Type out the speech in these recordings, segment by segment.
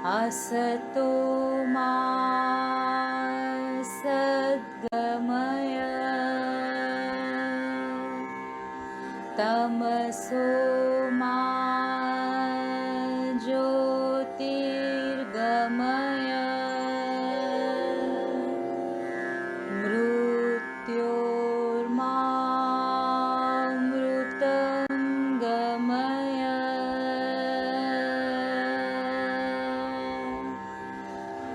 असतो मा सद्गमय तमसो मा ज्योतिर्गमय मृत्योर्मा मृतं गमय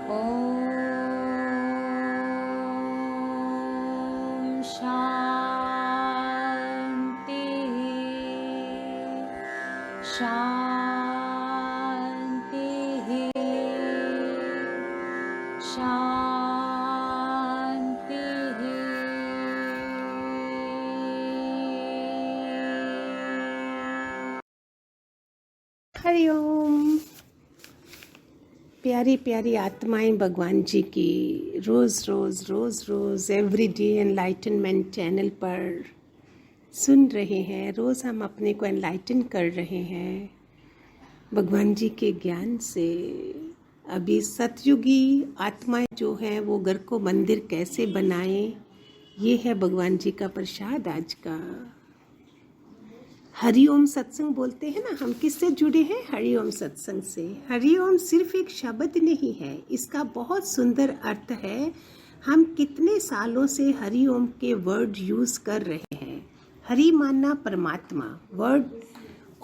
ॐ शान्तिः शान्तिः शान्तिः। हरिओम। प्यारी प्यारी आत्माएं भगवान जी की रोज़ रोज़ रोज़ रोज़ एवरीडे एनलाइटनमेंट चैनल पर सुन रहे हैं। रोज़ हम अपने को एनलाइटन कर रहे हैं भगवान जी के ज्ञान से। अभी सतयुगी आत्माएं जो हैं वो घर को मंदिर कैसे बनाएं, ये है भगवान जी का प्रसाद आज का। हरिओम सत्संग बोलते हैं ना, हम किससे जुड़े हैं? हरिओम सत्संग से। हरिओम सिर्फ एक शब्द नहीं है, इसका बहुत सुंदर अर्थ है। हम कितने सालों से हरिओम के वर्ड यूज कर रहे हैं। हरि मानना परमात्मा, वर्ड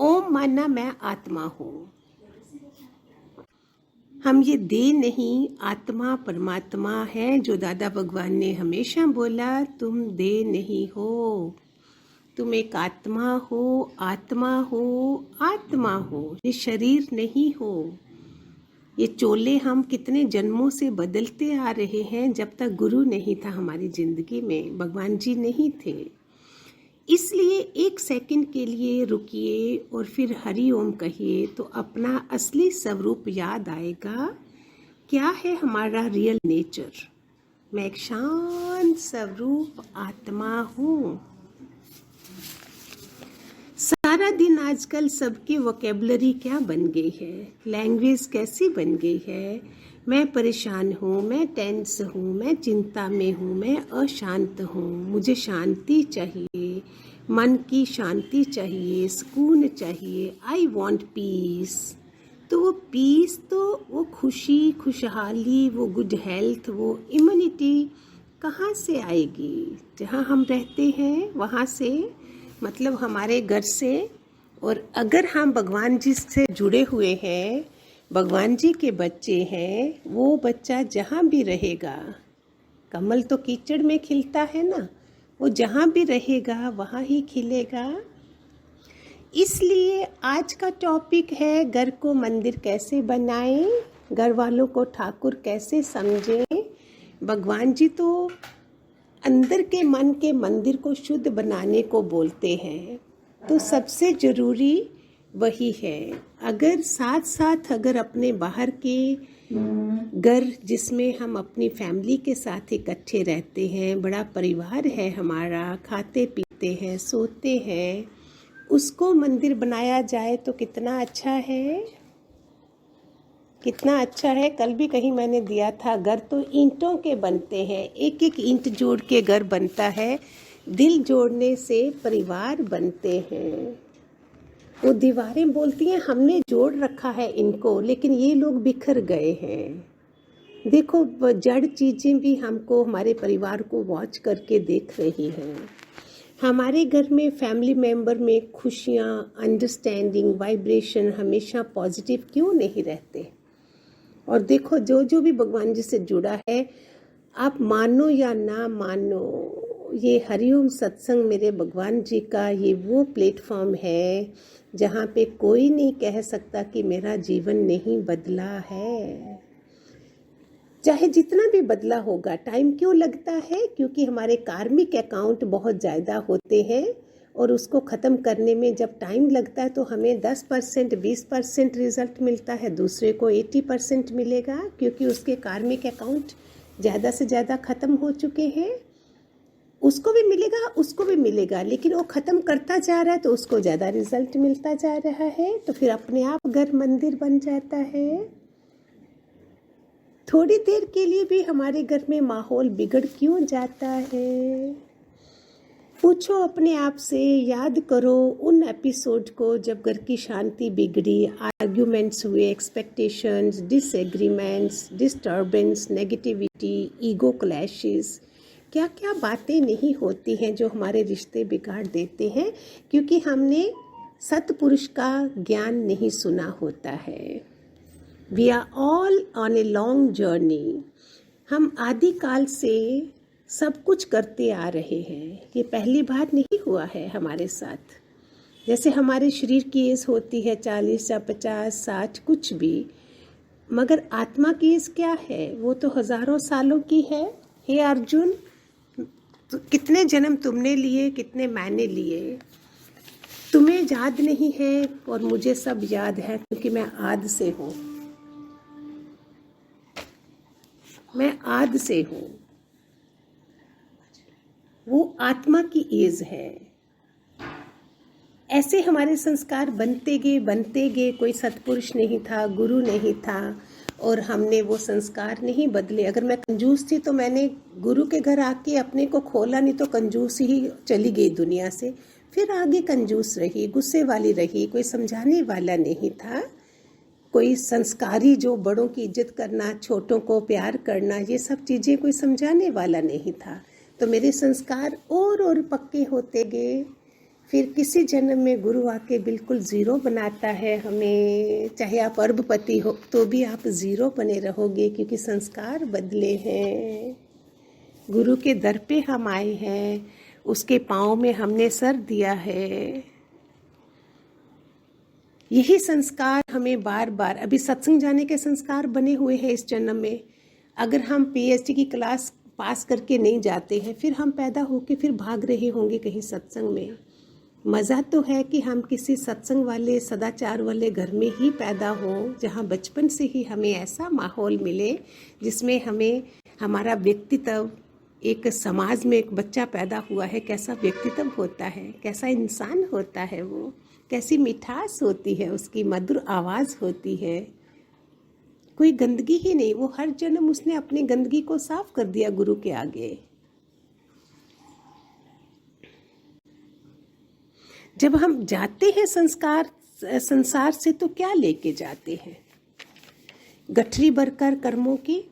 ओम मानना मैं आत्मा हूँ। हम ये देह नहीं, आत्मा परमात्मा है। जो दादा भगवान ने हमेशा बोला, तुम देह नहीं हो, तुम एक आत्मा हो, आत्मा हो, आत्मा हो। ये शरीर नहीं हो। ये चोले हम कितने जन्मों से बदलते आ रहे हैं। जब तक गुरु नहीं था हमारी जिंदगी में, भगवान जी नहीं थे। इसलिए एक सेकंड के लिए रुकिए और फिर हरि ओम कहिए तो अपना असली स्वरूप याद आएगा। क्या है हमारा रियल नेचर? मैं एक शांत स्वरूप आत्मा हूँ। सारा दिन आजकल सबकी वोकेबलरी क्या बन गई है, लैंग्वेज कैसी बन गई है। मैं परेशान हूँ, मैं टेंस हूँ, मैं चिंता में हूँ, मैं अशांत हूँ, मुझे शांति चाहिए, मन की शांति चाहिए, सुकून चाहिए, आई वॉन्ट पीस। तो वो पीस, तो वो खुशी, खुशहाली, वो गुड हेल्थ, वो इम्यूनिटी कहाँ से आएगी? जहाँ हम रहते हैं वहाँ से, मतलब हमारे घर से। और अगर हम भगवान जी से जुड़े हुए हैं, भगवान जी के बच्चे हैं, वो बच्चा जहाँ भी रहेगा, कमल तो कीचड़ में खिलता है ना, वो जहाँ भी रहेगा वहाँ ही खिलेगा। इसलिए आज का टॉपिक है घर को मंदिर कैसे बनाएं, घर वालों को ठाकुर कैसे समझें। भगवान जी तो अंदर के मन के मंदिर को शुद्ध बनाने को बोलते हैं, तो सबसे जरूरी वही है। अगर साथ साथ अगर अपने बाहर के घर, जिसमें हम अपनी फैमिली के साथ इकट्ठे रहते हैं, बड़ा परिवार है हमारा, खाते पीते हैं, सोते हैं, उसको मंदिर बनाया जाए तो कितना अच्छा है, कितना अच्छा है। कल भी कहीं मैंने दिया था, घर तो ईंटों के बनते हैं, एक एक ईंट जोड़ के घर बनता है, दिल जोड़ने से परिवार बनते हैं। वो दीवारें बोलती हैं हमने जोड़ रखा है इनको, लेकिन ये लोग बिखर गए हैं। देखो, जड़ चीज़ें भी हमको, हमारे परिवार को वॉच करके देख रही हैं। हमारे घर में फैमिली मेंबर में खुशियाँ, अंडरस्टैंडिंग, वाइब्रेशन हमेशा पॉजिटिव क्यों नहीं रहते? और देखो, जो जो भी भगवान जी से जुड़ा है, आप मानो या ना मानो, ये हरिओम सत्संग मेरे भगवान जी का ये वो प्लेटफॉर्म है जहाँ पे कोई नहीं कह सकता कि मेरा जीवन नहीं बदला है। चाहे जितना भी बदला होगा, टाइम क्यों लगता है? क्योंकि हमारे कार्मिक अकाउंट बहुत ज़्यादा होते हैं और उसको ख़त्म करने में जब टाइम लगता है तो हमें 10%, 20% रिजल्ट मिलता है, दूसरे को 80% मिलेगा, क्योंकि उसके कार्मिक अकाउंट ज़्यादा से ज़्यादा ख़त्म हो चुके हैं। उसको भी मिलेगा, उसको भी मिलेगा, लेकिन वो ख़त्म करता जा रहा है तो उसको ज़्यादा रिजल्ट मिलता जा रहा है। तो फिर अपने आप घर मंदिर बन जाता है। थोड़ी देर के लिए भी हमारे घर में माहौल बिगड़ क्यों जाता है? पूछो अपने आप से, याद करो उन एपिसोड को जब घर की शांति बिगड़ी, आर्ग्यूमेंट्स हुए, expectations, disagreements, disturbance, negativity, ego clashes. क्या क्या बातें नहीं होती हैं जो हमारे रिश्ते बिगाड़ देते हैं, क्योंकि हमने सतपुरुष का ज्ञान नहीं सुना होता है। We are all on a long journey. हम आदिकाल से सब कुछ करते आ रहे हैं, ये पहली बार नहीं हुआ है हमारे साथ। जैसे हमारे शरीर की एज होती है 40 या 50, 60, कुछ भी, मगर आत्मा की एज क्या है? वो तो हजारों सालों की है। हे अर्जुन, तो कितने जन्म तुमने लिए, कितने मैंने लिए, तुम्हें याद नहीं है और मुझे सब याद है, क्योंकि मैं आद से हूँ। मैं आद से हूँ। वो आत्मा की एज है। ऐसे हमारे संस्कार बनते गए। कोई सत्पुरुष नहीं था, गुरु नहीं था, और हमने वो संस्कार नहीं बदले। अगर मैं कंजूस थी तो मैंने गुरु के घर आके अपने को खोला, नहीं तो कंजूस ही चली गई दुनिया से। फिर आगे कंजूस रही, गुस्से वाली रही, कोई समझाने वाला नहीं था, कोई संस्कारी जो बड़ों की इज्जत करना, छोटों को प्यार करना, ये सब चीज़ें कोई समझाने वाला नहीं था। तो मेरे संस्कार और पक्के होते गए। फिर किसी जन्म में गुरु आके बिल्कुल ज़ीरो बनाता है हमें। चाहे आप अरबपति हो तो भी आप ज़ीरो बने रहोगे, क्योंकि संस्कार बदले हैं। गुरु के दर पे हम आए हैं, उसके पाँव में हमने सर दिया है। यही संस्कार हमें बार बार, अभी सत्संग जाने के संस्कार बने हुए हैं इस जन्म में। अगर हम पीएचडी की क्लास पास करके नहीं जाते हैं, फिर हम पैदा होके फिर भाग रहे होंगे कहीं सत्संग में। मज़ा तो है कि हम किसी सत्संग वाले, सदाचार वाले घर में ही पैदा हो, जहाँ बचपन से ही हमें ऐसा माहौल मिले जिसमें हमें हमारा व्यक्तित्व, एक समाज में एक बच्चा पैदा हुआ है, कैसा व्यक्तित्व होता है, कैसा इंसान होता है, वो कैसी मिठास होती है, उसकी मधुर आवाज़ होती है, कोई गंदगी ही नहीं। वो हर जन्म उसने अपनी गंदगी को साफ कर दिया गुरु के आगे। जब हम जाते हैं संसार से तो क्या लेके जाते हैं? गठरी भरकर कर्मों की।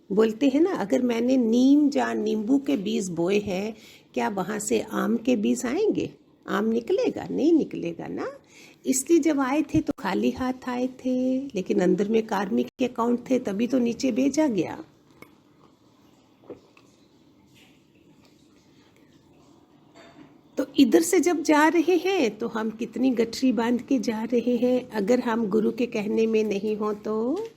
बोलते हैं ना, अगर मैंने नीम या नींबू के बीज बोए हैं, क्या वहाँ से आम के बीज आएंगे? आम निकलेगा? नहीं निकलेगा ना। इसलिए जब आए थे तो खाली हाथ आए थे, लेकिन अंदर में कार्मिक के अकाउंट थे, तभी तो नीचे भेजा गया। तो इधर से जब जा रहे हैं तो हम कितनी गठरी बांध के जा रहे हैं, अगर हम गुरु के कहने में नहीं हो तो।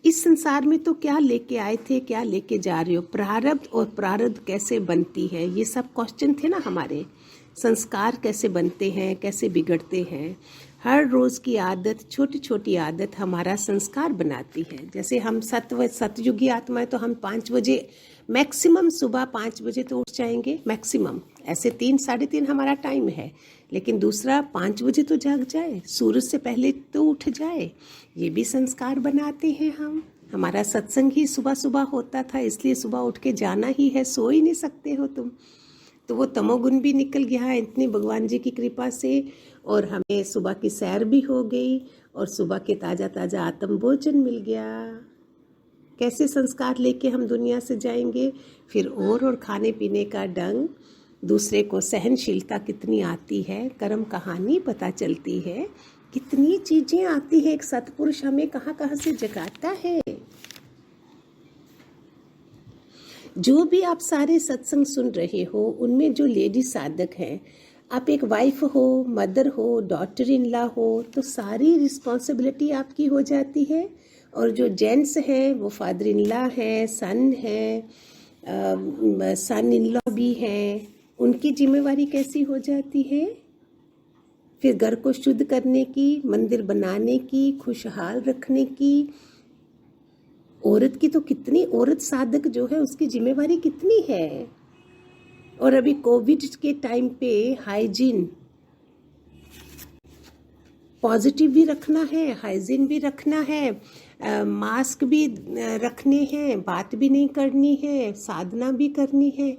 इस संसार में तो क्या लेके आए थे, क्या लेके जा रहे हो? प्रारब्ध, और प्रारब्ध कैसे बनती है, ये सब क्वेश्चन थे ना हमारे। संस्कार कैसे बनते हैं, कैसे बिगड़ते हैं। हर रोज़ की आदत, छोटी छोटी आदत हमारा संस्कार बनाती है। जैसे हम सतयुगी आत्मा है तो हम 5 बजे मैक्सिमम, सुबह 5 बजे तो उठ जाएंगे मैक्सिमम। ऐसे 3, 3:30 हमारा टाइम है, लेकिन दूसरा 5 बजे तो जाग जाए, सूरज से पहले तो उठ जाए। ये भी संस्कार बनाते हैं हम। हमारा सत्संग ही सुबह सुबह होता था, इसलिए सुबह उठ के जाना ही है, सो ही नहीं सकते हो तुम। तो वो तमोगुण भी निकल गया है इतनी भगवान जी की कृपा से, और हमें सुबह की सैर भी हो गई, और सुबह के ताज़ा ताज़ा आत्म भोजन मिल गया। कैसे संस्कार लेके हम दुनिया से जाएंगे? फिर और खाने पीने का ढंग, दूसरे को सहनशीलता कितनी आती है, कर्म कहानी पता चलती है, कितनी चीज़ें आती है। एक सतपुरुष हमें कहाँ कहाँ से जगाता है। जो भी आप सारे सत्संग सुन रहे हो, उनमें जो लेडी साधक हैं, आप एक वाइफ हो, मदर हो, डॉटर इन लॉ हो, तो सारी रिस्पॉन्सिबिलिटी आपकी हो जाती है। और जो जेंट्स हैं वो फादर इन लॉ हैं, सन हैं, सन इन लॉ भी हैं, उनकी जिम्मेवारी कैसी हो जाती है? फिर घर को शुद्ध करने की, मंदिर बनाने की, खुशहाल रखने की। औरत की तो कितनी, औरत साधक जो है उसकी जिम्मेवारी कितनी है। और अभी कोविड के टाइम पे हाइजीन, पॉजिटिव भी रखना है, हाइजीन भी रखना है, मास्क भी रखने हैं, बात भी नहीं करनी है, साधना भी करनी है।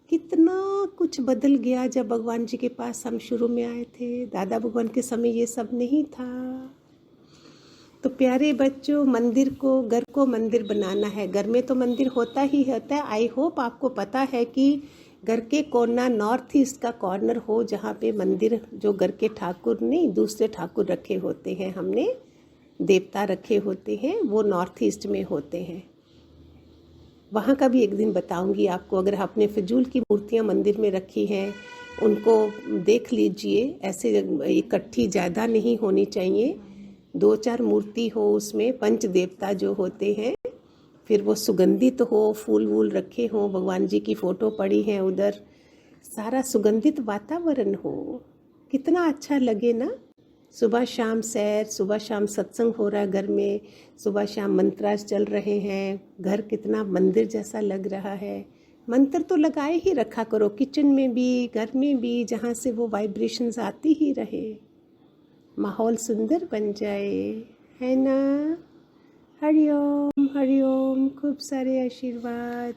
कितना कुछ बदल गया जब भगवान जी के पास हम शुरू में आए थे। दादा भगवान के समय ये सब नहीं था। तो प्यारे बच्चों, मंदिर को, घर को मंदिर बनाना है। घर में तो मंदिर होता ही होता है। आई होप आपको पता है कि घर के कोना नॉर्थ ईस्ट का कॉर्नर हो जहाँ पे मंदिर, जो घर के ठाकुर नहीं दूसरे ठाकुर रखे होते हैं, हमने देवता रखे होते हैं, वो नॉर्थ ईस्ट में होते हैं। वहाँ का भी एक दिन बताऊंगी आपको। अगर आपने फिजूल की मूर्तियाँ मंदिर में रखी हैं, उनको देख लीजिए। ऐसे इकट्ठी ज़्यादा नहीं होनी चाहिए, 2-4 मूर्ति हो उसमें, पंच देवता जो होते हैं। फिर वो सुगंधित हो, फूल वूल रखे हों, भगवान जी की फ़ोटो पड़ी है उधर, सारा सुगंधित वातावरण हो, कितना अच्छा लगे ना। सुबह शाम सैर, सुबह शाम सत्संग हो रहा है घर में, सुबह शाम मंत्रास चल रहे हैं, घर कितना मंदिर जैसा लग रहा है। मंत्र तो लगाए ही रखा करो, किचन में भी, घर में भी, जहाँ से वो वाइब्रेशंस आती ही रहे, माहौल सुंदर बन जाए, है ना। हरिओम हरिओम, खूब सारे आशीर्वाद।